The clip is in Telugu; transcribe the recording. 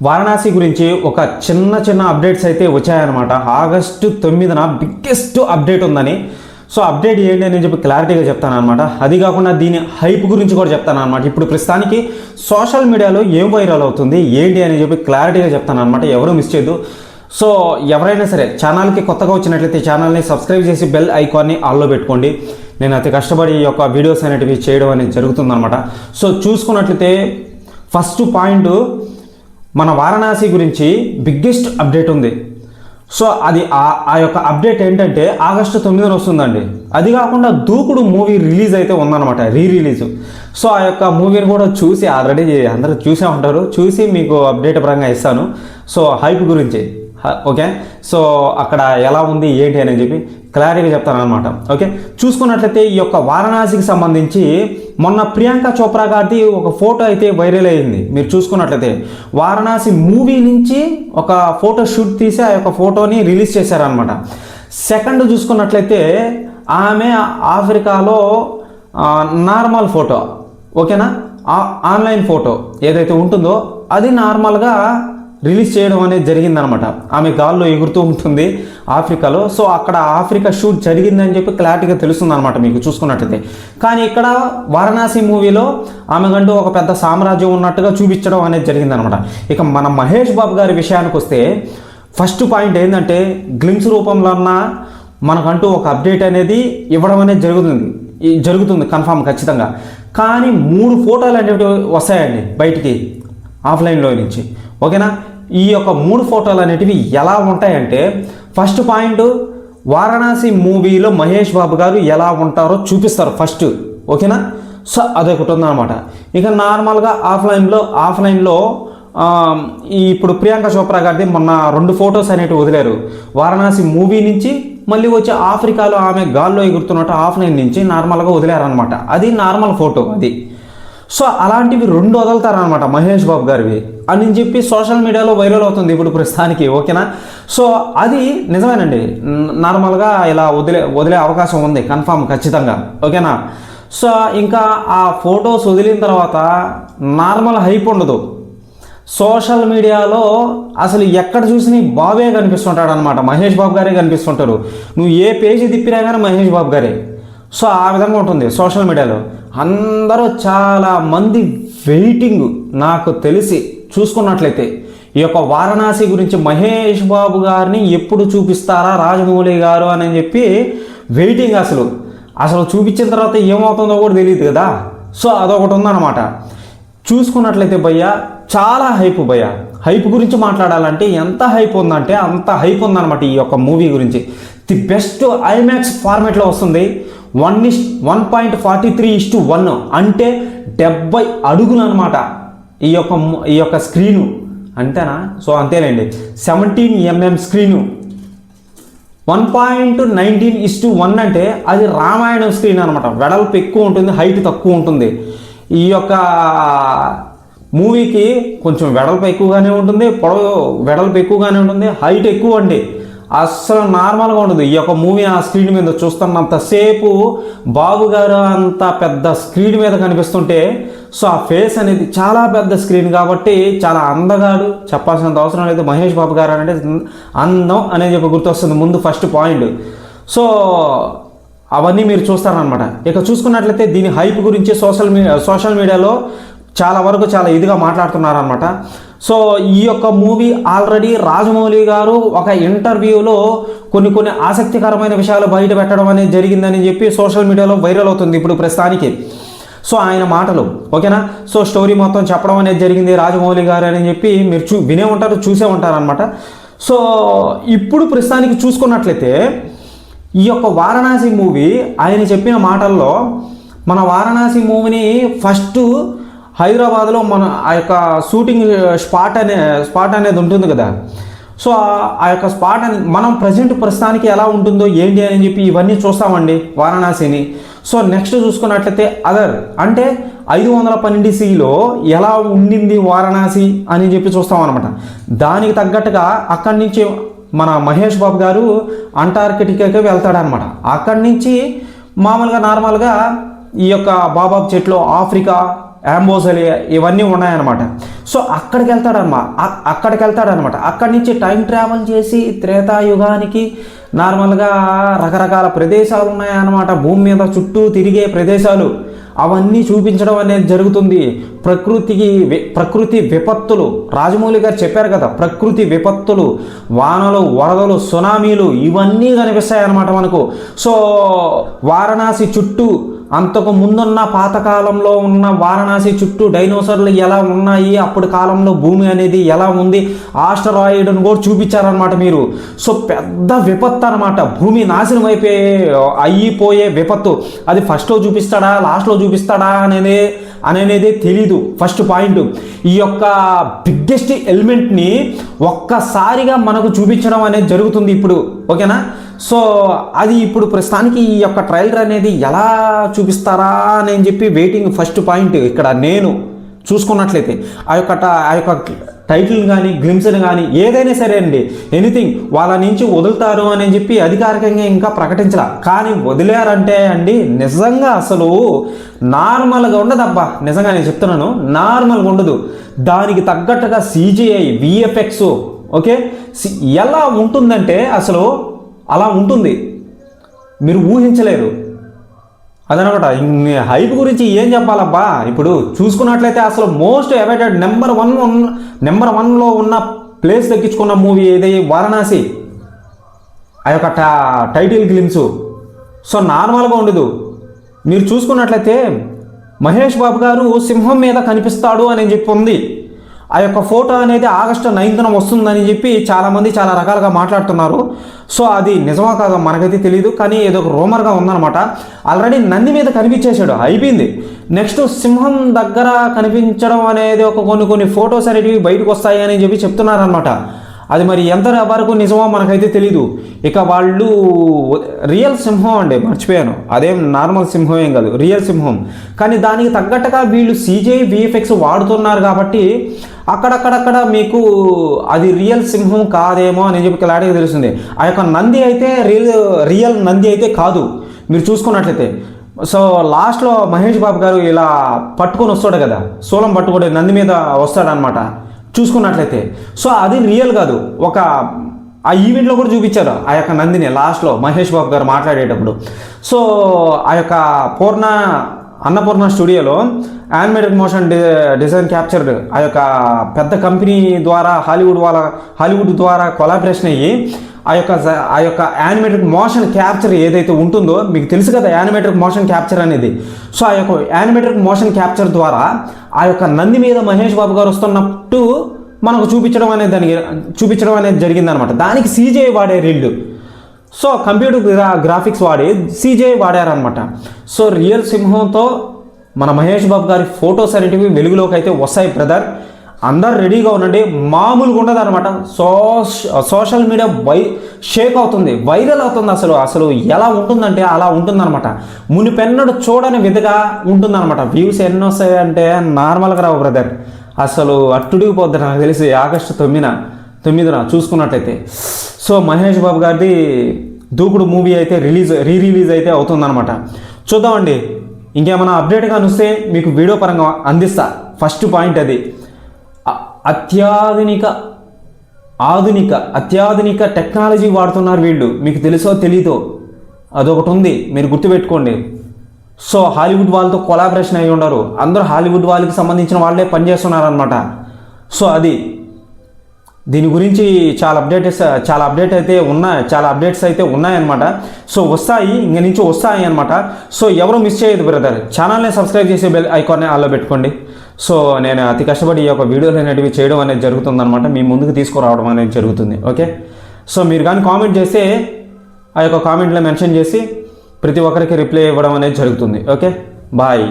వారణాసి గురించి ఒక చిన్న అప్డేట్స్ అయితే వచ్చాయన్నమాట. ఆగస్టు 9న బిగ్గెస్ట్ అప్డేట్ ఉందని. సో అప్డేట్ ఏంటి అని చెప్పి క్లారిటీగా చెప్తాను అనమాట. అది కాకుండా దీని హైప్ గురించి కూడా చెప్తాను అనమాట. ఇప్పుడు ప్రస్తుతానికి సోషల్ మీడియాలో ఏం వైరల్ అవుతుంది ఏంటి అని చెప్పి క్లారిటీగా చెప్తాను అనమాట. ఎవరు మిస్ చేయొద్దు. సో ఎవరైనా సరే ఛానల్కి కొత్తగా వచ్చినట్లయితే ఛానల్ని సబ్స్క్రైబ్ చేసి బెల్ ఐకాన్ని ఆన్లో పెట్టుకోండి. నేను అతి కష్టపడి ఈ యొక్క వీడియోస్ అనేటివి చేయడం అనేది జరుగుతుందన్నమాట. సో చూసుకున్నట్లయితే ఫస్ట్ పాయింట్, మన వారణాసి గురించి బిగ్గెస్ట్ అప్డేట్ ఉంది. సో అది ఆ యొక్క అప్డేట్ ఏంటంటే ఆగస్టు 9న వస్తుందండి. అది కాకుండా దూకుడు మూవీ రిలీజ్ అయితే ఉందన్నమాట, రిలీజ్. సో ఆ యొక్క మూవీని కూడా చూసి ఆల్రెడీ అందరూ చూసే ఉంటారు, చూసి మీకు అప్డేట్ పరంగా ఇస్తాను. సో హైప్ గురించి ఓకే. సో అక్కడ ఎలా ఉంది ఏంటి అని చెప్పి క్లారిటీగా చెప్తాను అనమాట. ఓకే, చూసుకున్నట్లయితే ఈ యొక్క వారణాసికి సంబంధించి మొన్న ప్రియాంక చోప్రా గారిది ఒక ఫోటో అయితే వైరల్ అయ్యింది. మీరు చూసుకున్నట్లయితే వారణాసి మూవీ నుంచి ఒక ఫోటో షూట్ తీసి ఆ యొక్క ఫోటోని రిలీజ్ చేశారనమాట. సెకండ్ చూసుకున్నట్లయితే ఆమె ఆఫ్రికాలో నార్మల్ ఫోటో, ఓకేనా, ఆన్లైన్ ఫోటో ఏదైతే ఉంటుందో అది నార్మల్గా రిలీజ్ చేయడం అనేది జరిగిందనమాట. ఆమె గాల్లో ఎగురుతూ ఉంటుంది ఆఫ్రికాలో. సో అక్కడ ఆఫ్రికా షూట్ జరిగిందని చెప్పి క్లారిటీగా తెలుస్తుంది అనమాట మీకు చూసుకున్నట్లయితే. కానీ ఇక్కడ వారణాసి మూవీలో ఆమెకంటూ ఒక పెద్ద సామ్రాజ్యం ఉన్నట్టుగా చూపించడం అనేది జరిగిందనమాట. ఇక మన మహేష్ బాబు గారి విషయానికి వస్తే ఫస్ట్ పాయింట్ ఏంటంటే గ్లిమ్స్ రూపంలో ఉన్న మనకంటూ ఒక అప్డేట్ అనేది ఇవ్వడం అనేది జరుగుతుంది కన్ఫామ్ ఖచ్చితంగా. కానీ 3 ఫోటోలు అనేవి వస్తాయండి బయటికి ఆఫ్లైన్లో నుంచి, ఓకేనా. ఈ యొక్క 3 ఫోటోలు అనేటివి ఎలా ఉంటాయంటే, ఫస్ట్ పాయింట్ వారణాసి మూవీలో మహేష్ బాబు గారు ఎలా ఉంటారో చూపిస్తారు ఫస్ట్, ఓకేనా. సో అదొకటి ఉందన్నమాట. ఇక నార్మల్గా ఆఫ్లైన్లో ఇప్పుడు ప్రియాంక చోప్రా గారిది మొన్న 2 ఫొటోస్ అనేటివి వదిలేరు. వారణాసి మూవీ నుంచి మళ్ళీ వచ్చి ఆఫ్రికాలో ఆమె గాల్లో ఎగురుతున్నట్టు ఆఫ్లైన్ నుంచి నార్మల్గా వదిలేరనమాట. అది నార్మల్ ఫోటో అది. సో అలాంటివి 2 వదులుతారనమాట మహేష్ బాబు గారివి అని చెప్పి సోషల్ మీడియాలో వైరల్ అవుతుంది ఇప్పుడు ప్రస్తుతానికి, ఓకేనా. సో అది నిజమేనండి, నార్మల్గా ఇలా వదిలే అవకాశం ఉంది కన్ఫామ్ ఖచ్చితంగా, ఓకేనా. సో ఇంకా ఆ ఫొటోస్ వదిలిన తర్వాత నార్మల్ హైప్ ఉండదు. సోషల్ మీడియాలో అసలు ఎక్కడ చూసినా బాబే కనిపిస్తుంటాడు అనమాట, మహేష్ బాబు గారే కనిపిస్తుంటారు. నువ్వు ఏ పేజీ తిప్పినా కానీ మహేష్ బాబు గారే. సో ఆ విధంగా ఉంటుంది సోషల్ మీడియాలో. అందరూ చాలా మంది వెయిటింగ్, నాకు తెలిసి చూసుకున్నట్లయితే ఈ యొక్క వారణాసి గురించి మహేష్ బాబు గారిని ఎప్పుడు చూపిస్తారా రాజమౌళి గారు అని చెప్పి వెయిటింగ్. అసలు చూపించిన తర్వాత ఏమవుతుందో కూడా తెలియదు కదా. సో అదొకటి ఉందన్నమాట. చూసుకున్నట్లయితే భయ్యా చాలా హైప్ భయ్యా. హైప్ గురించి మాట్లాడాలంటే ఎంత హైప్ ఉందంటే అంత హైప్ ఉందన్నమాట ఈ యొక్క మూవీ గురించి. ది బెస్ట్ ఐమాక్స్ ఫార్మేట్లో వస్తుంది. 1:43:1 అంటే 70 అడుగులు అనమాట ఈ యొక్క స్క్రీను, అంతేనా. సో అంతేలేండి, 17 mm స్క్రీను. 1:19:1 అంటే అది రామాయణం స్క్రీన్ అనమాట. వెడల్పు ఎక్కువ ఉంటుంది, హైట్ తక్కువ ఉంటుంది. ఈ యొక్క మూవీకి కొంచెం వెడల్పు ఎక్కువగానే ఉంటుంది, వెడల్పు ఎక్కువగానే ఉంటుంది, హైట్ ఎక్కువ అండి. అస్సలు నార్మల్గా ఉండదు ఈ యొక్క మూవీ. ఆ స్క్రీన్ మీద చూస్తున్నంతసేపు బాబు గారు అంత పెద్ద స్క్రీన్ మీద కనిపిస్తుంటే, సో ఆ ఫేస్ అనేది చాలా పెద్ద స్క్రీన్ కాబట్టి చాలా అందగాడు, చెప్పాల్సినంత అవసరం లేదు. మహేష్ బాబు గారు అంటే అందం అనేది చెప్పి గుర్తొస్తుంది ముందు ఫస్ట్ పాయింట్. సో అవన్నీ మీరు చూస్తారనమాట. ఇక చూసుకున్నట్లయితే దీని హైప్ గురించి సోషల్ మీడియాలో చాలా వరకు చాలా ఇదిగా మాట్లాడుతున్నారనమాట. సో ఈ యొక్క మూవీ ఆల్రెడీ రాజమౌళి గారు ఒక ఇంటర్వ్యూలో కొన్ని ఆసక్తికరమైన విషయాలు బయట పెట్టడం అనేది జరిగిందని చెప్పి సోషల్ మీడియాలో వైరల్ అవుతుంది ఇప్పుడు ప్రస్తుతానికి. సో ఆయన మాటలు, ఓకేనా. సో స్టోరీ మొత్తం చెప్పడం అనేది జరిగింది రాజమౌళి గారు అని చెప్పి మీరు వినే ఉంటారు, చూసే ఉంటారనమాట. సో ఇప్పుడు ప్రస్తుతానికి చూసుకున్నట్లయితే ఈ యొక్క వారణాసి మూవీ ఆయన చెప్పిన మాటల్లో, మన వారణాసి మూవీని ఫస్ట్ హైదరాబాద్లో మన ఆ యొక్క షూటింగ్ స్పాట్ అనేది ఉంటుంది కదా. సో ఆ యొక్క స్పాట్ అని మనం ప్రస్తుతానికి ఎలా ఉంటుందో ఏంటి అని చెప్పి ఇవన్నీ చూస్తామండి వారణాసిని. సో నెక్స్ట్ చూసుకున్నట్లయితే అదర్ అంటే 512 ఎలా ఉండింది వారణాసి అని చెప్పి చూస్తాం అనమాట. దానికి తగ్గట్టుగా అక్కడి నుంచి మన మహేష్ బాబు గారు అంటార్కిటికాకి వెళ్తాడనమాట. అక్కడి నుంచి మామూలుగా నార్మల్గా ఈ యొక్క బాబాబ్ చెట్లు ఆఫ్రికా యాంబోసలి ఇవన్నీ ఉన్నాయన్నమాట. సో అక్కడికి వెళ్తాడనమాట. అక్కడి నుంచి టైం ట్రావెల్ చేసి త్రేతాయుగానికి నార్మల్గా రకరకాల ప్రదేశాలు ఉన్నాయన్నమాట. భూమి మీద చుట్టూ తిరిగే ప్రదేశాలు అవన్నీ చూపించడం అనేది జరుగుతుంది. ప్రకృతి విపత్తులు, రాజమౌళి గారు చెప్పారు కదా, ప్రకృతి విపత్తులు, వానలు, వరదలు, సునామీలు ఇవన్నీ కనిపిస్తాయి అన్నమాట మనకు. సో వారణాసి చుట్టూ అంతకు ముందున్న పాతకాలంలో ఉన్న వారణాసి చుట్టూ డైనోసార్లు ఎలా ఉన్నాయి, అప్పుడు కాలంలో భూమి అనేది ఎలా ఉంది, ఆస్టరాయిడ్ను కూడా చూపించారనమాట మీరు. సో పెద్ద విపత్తు అనమాట, భూమి నాశనం అయిపోయే విపత్తు. అది ఫస్ట్లో చూపిస్తాడా లాస్ట్లో చూపిస్తాడా అనేది తెలీదు. ఫస్ట్ పాయింట్, ఈ యొక్క బిగ్గెస్ట్ ఎలిమెంట్ని ఒక్కసారిగా మనకు చూపించడం అనేది జరుగుతుంది ఇప్పుడు, ఓకేనా. సో అది ఇప్పుడు ప్రస్తుతానికి ఈ యొక్క ట్రైలర్ అనేది ఎలా చూపిస్తారా అని చెప్పి వెయిటింగ్. ఫస్ట్ పాయింట్ ఇక్కడ నేను చూసుకున్నట్లయితే ఆ యొక్క టైటిల్ కానీ గ్లిమ్స్ని కానీ ఏదైనా సరే అండి, ఎనీథింగ్ వాళ్ళ నుంచి వదులుతారు అని చెప్పి అధికారికంగా ఇంకా ప్రకటించాల. కానీ వదిలేరంటే అండి నిజంగా అసలు నార్మల్గా ఉండదబ్బా. నిజంగా నేను చెప్తున్నాను, నార్మల్గా ఉండదు. దానికి తగ్గట్టుగా CGI VFX ఓకే ఎలా ఉంటుందంటే అసలు అలా ఉంటుంది, మీరు ఊహించలేరు. అదనమాట. హైప్ గురించి ఏం చెప్పాలబ్బా. ఇప్పుడు చూసుకున్నట్లయితే అసలు మోస్ట్ అవైటెడ్ నెంబర్ వన్లో ఉన్న ప్లేస్ దక్కించుకున్న మూవీ ఏది, వారణాసి. ఆ యొక్క టైటిల్ గ్లిమ్స్ సో నార్మల్గా ఉండదు. మీరు చూసుకున్నట్లయితే మహేష్ బాబు గారు సింహం మీద కనిపిస్తాడు అని చెప్పి ఉంది. ఆ యొక్క ఫోటో అనేది ఆగస్టు 9న వస్తుందని చెప్పి చాలామంది చాలా రకాలుగా మాట్లాడుతున్నారు. సో అది నిజమా కాదో మనకైతే తెలియదు, కానీ ఏదో ఒక రూమర్గా ఉందన్నమాట. ఆల్రెడీ నంది మీద కనిపించేశాడు, అయిపోయింది. నెక్స్ట్ సింహం దగ్గర కనిపించడం అనేది కొన్ని ఫొటోస్ అనేవి బయటకు వస్తాయి అని చెప్పి చెప్తున్నారనమాట. అది మరి ఎంత వరకు నిజమో మనకైతే తెలీదు. ఇక వాళ్ళు రియల్ సింహం అండి, మర్చిపోయాను, అదేం నార్మల్ సింహం ఏం కాదు, రియల్ సింహం. కానీ దానికి తగ్గట్టుగా వీళ్ళు CGI VFX వాడుతున్నారు కాబట్టి అక్కడక్కడక్కడ మీకు అది రియల్ సింహం కాదేమో అని చెప్పి క్లారిటీగా తెలుస్తుంది. ఆ యొక్క నంది అయితే రియల్ నంది అయితే కాదు. మీరు చూసుకున్నట్లయితే సో లాస్ట్లో మహేష్ బాబు గారు ఇలా పట్టుకొని వస్తాడు కదా, సోలం పట్టుకొని నంది మీద వస్తాడనమాట చూసుకున్నట్లయితే. సో అది రియల్ కాదు. ఆ ఈవెంట్లో కూడా చూపించారు ఆ యొక్క నందిని లాస్ట్లో మహేష్ బాబు గారు మాట్లాడేటప్పుడు. సో ఆ యొక్క అన్నపూర్ణ స్టూడియోలో యానిమేటెడ్ మోషన్ డిజైన్ క్యాప్చర్ ఆ యొక్క పెద్ద కంపెనీ ద్వారా హాలీవుడ్ ద్వారా కొలాబరేషన్ అయ్యి ఆ యొక్క యానిమేటెడ్ మోషన్ క్యాప్చర్ ఏదైతే ఉంటుందో మీకు తెలుసు కదా, యానిమేటెడ్ మోషన్ క్యాప్చర్ అనేది. సో ఆ యొక్క యానిమేటెడ్ మోషన్ క్యాప్చర్ ద్వారా ఆ యొక్క నంది మీద మహేష్ బాబు గారు వస్తున్నట్టు మనకు చూపించడం అనేది జరిగిందనమాట. దానికి CGI వాడే రీల్డ్. సో కంప్యూటర్ గ్రాఫిక్స్ వాడి CGI వాడారనమాట. సో రియల్ సింహంతో మన మహేష్ బాబు గారి ఫొటోస్ అనేటివి వెలుగులోకి అయితే వస్తాయి బ్రదర్. అందరు రెడీగా ఉండండి. మామూలుగా ఉండదు అనమాట. సోషల్ మీడియా షేక్ అవుతుంది, వైరల్ అవుతుంది. అసలు ఎలా ఉంటుందంటే అలా ఉంటుందన్నమాట. మునిపెన్నడు చూడని విధంగా ఉంటుందన్నమాట. వ్యూస్ ఎన్ని వస్తాయంటే నార్మల్గా రావు బ్రదర్. అసలు అట్టుడిగిపోద్ది నాకు తెలిసి ఆగస్టు 9న చూసుకున్నట్టయితే. సో మహేష్ బాబు గారిది దూకుడు మూవీ అయితే రిలీజ్ అయితే అవుతుందన్నమాట. చూద్దామండి. ఇంకేమైనా అప్డేట్గా వస్తే మీకు వీడియో పరంగా అందిస్తా. ఫస్ట్ పాయింట్ అది. అత్యాధునిక టెక్నాలజీ వాడుతున్నారు వీళ్ళు. మీకు తెలుసో తెలీదో అదొకటి ఉంది, మీరు గుర్తుపెట్టుకోండి. సో హాలీవుడ్ వాళ్ళతో కొలాబరేషన్ అయ్యి ఉండరు, అందరూ హాలీవుడ్ వాళ్ళకి సంబంధించిన వాళ్ళే పనిచేస్తున్నారనమాట. సో అది దీని గురించి చాలా అప్డేట్స్ అయితే ఉన్నాయన్నమాట. సో వస్తాయి, ఇంక నుంచి వస్తాయి అనమాట. సో ఎవరు మిస్ చేయదు బ్రదర్. ఛానల్ని సబ్స్క్రైబ్ చేసి బెల్ ఐకాన్ని ఆల్లో పెట్టుకోండి. సో నేను అతి కష్టపడి ఈ యొక్క వీడియోలు అనేటివి చేయడం అనేది జరుగుతుందన్నమాట, మీ ముందుకు తీసుకురావడం అనేది జరుగుతుంది. ఓకే, సో మీరు కానీ కామెంట్ చేస్తే ఆ యొక్క కామెంట్లో మెన్షన్ చేసి ప్రతి ఒక్కరికి రిప్లై ఇవ్వడం అనేది జరుగుతుంది. Okay, bye.